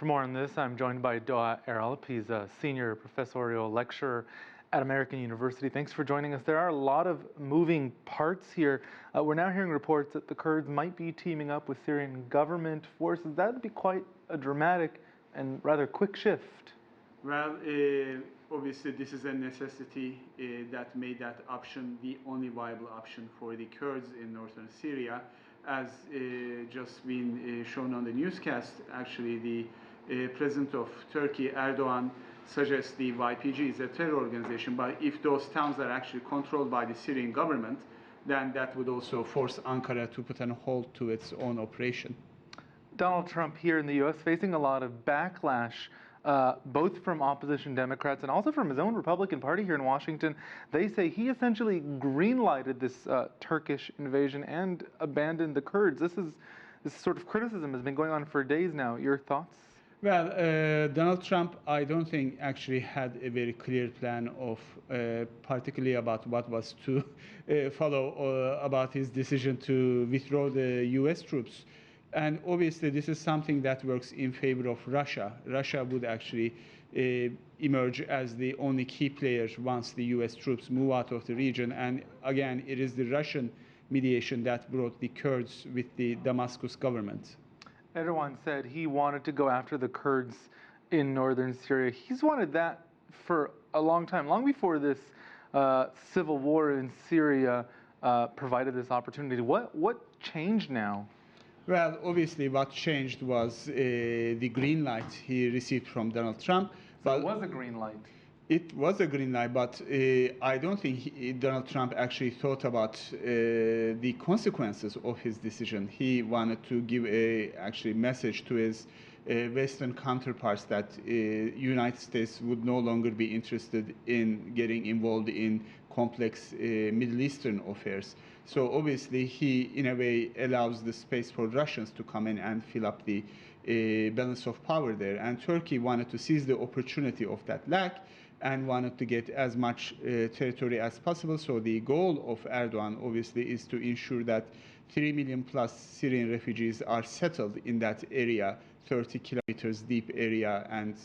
for more on this, I'm joined by Doga Eralp. He's a senior professorial lecturer at American University. Thanks for joining us. There are a lot of moving parts here. We're now hearing reports that the Kurds might be teaming up with Syrian government forces. That would be quite a dramatic and rather quick shift. Well, obviously this is a necessity that made that option the only viable option for the Kurds in northern Syria. As just been shown on the newscast, actually the president of Turkey, Erdogan, suggests the YPG is a terror organization, but if those towns are actually controlled by the Syrian government, then that would also force Ankara to put a halt to its own operation. Donald Trump here in the U.S. facing a lot of backlash, both from opposition Democrats and also from his own Republican Party here in Washington. They say he essentially green-lighted this Turkish invasion and abandoned the Kurds. This sort of criticism has been going on for days now. Your thoughts? Well, Donald Trump, I don't think actually had a very clear plan of, particularly about what was to follow about his decision to withdraw the U.S. troops. And obviously, this is something that works in favor of Russia. Russia would actually emerge as the only key player once the U.S. troops move out of the region. And again, it is the Russian mediation that brought the Kurds with the Damascus government. Erdogan said he wanted to go after the Kurds in northern Syria. He's wanted that for a long time, long before this civil war in Syria provided this opportunity. What changed now? Well, obviously what changed was the green light he received from Donald Trump. So it was a green light. It was a green light, but I don't think Donald Trump actually thought about the consequences of his decision. He wanted to give a actually message to his Western counterparts that United States would no longer be interested in getting involved in complex Middle Eastern affairs. So obviously he, in a way, allows the space for Russians to come in and fill up the balance of power there. And Turkey wanted to seize the opportunity of that lack and wanted to get as much territory as possible. So the goal of Erdogan, obviously, is to ensure that 3 million plus Syrian refugees are settled in that area, 30 kilometers deep area, and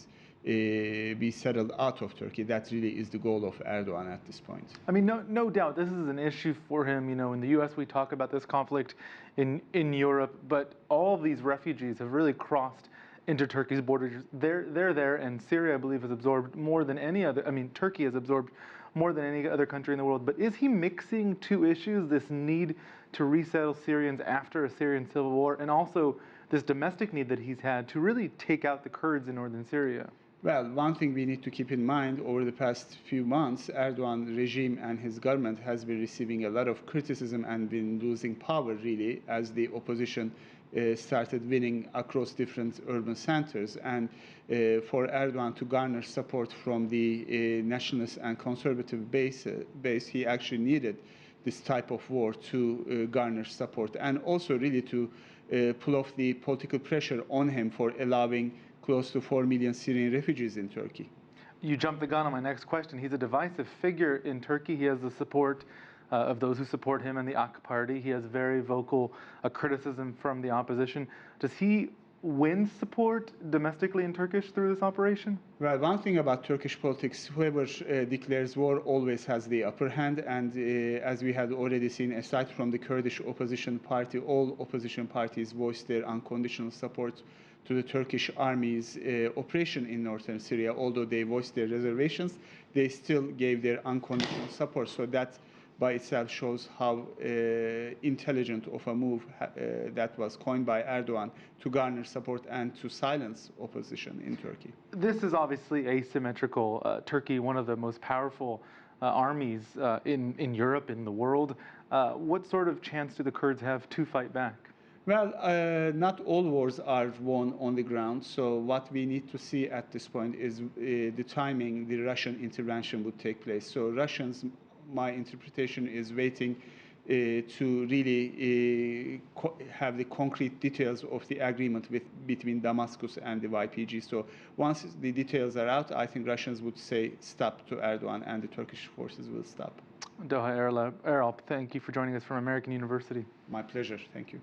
be settled out of Turkey. That really is the goal of Erdogan at this point. I mean, no doubt this is an issue for him. You know, in the U.S. we talk about this conflict in Europe, but all of these refugees have really crossed into Turkey's borders. They're there, and Syria, I believe, has absorbed more than any other. I mean, Turkey has absorbed more than any other country in the world. But is he mixing two issues, this need to resettle Syrians after a Syrian civil war, and also this domestic need that he's had to really take out the Kurds in northern Syria? Well, one thing we need to keep in mind, over the past few months, Erdogan regime and his government has been receiving a lot of criticism and been losing power, really, as the opposition started winning across different urban centers. And for Erdogan to garner support from the nationalist and conservative base, he actually needed this type of war to garner support, and also really to pull off the political pressure on him for allowing close to 4 million Syrian refugees in Turkey. You jumped the gun on my next question. He's a divisive figure in Turkey. He has the support of those who support him and the AK party. He has very vocal criticism from the opposition. Does he win support domestically in Turkish through this operation? Well, one thing about Turkish politics, whoever declares war always has the upper hand, and as we had already seen, aside from the Kurdish opposition party, all opposition parties voiced their unconditional support to the Turkish army's operation in northern Syria. Although they voiced their reservations, they still gave their unconditional support. So that by itself shows how intelligent of a move that was coined by Erdogan to garner support and to silence opposition in Turkey. This is obviously asymmetrical. Turkey, one of the most powerful armies in Europe, in the world. What sort of chance do the Kurds have to fight back? Well, not all wars are won on the ground. So what we need to see at this point is the timing the Russian intervention would take place. So Russians, my interpretation is waiting to really have the concrete details of the agreement between Damascus and the YPG. So once the details are out, I think Russians would say stop to Erdogan, and the Turkish forces will stop. Doga Eralp, thank you for joining us from American University. My pleasure. Thank you.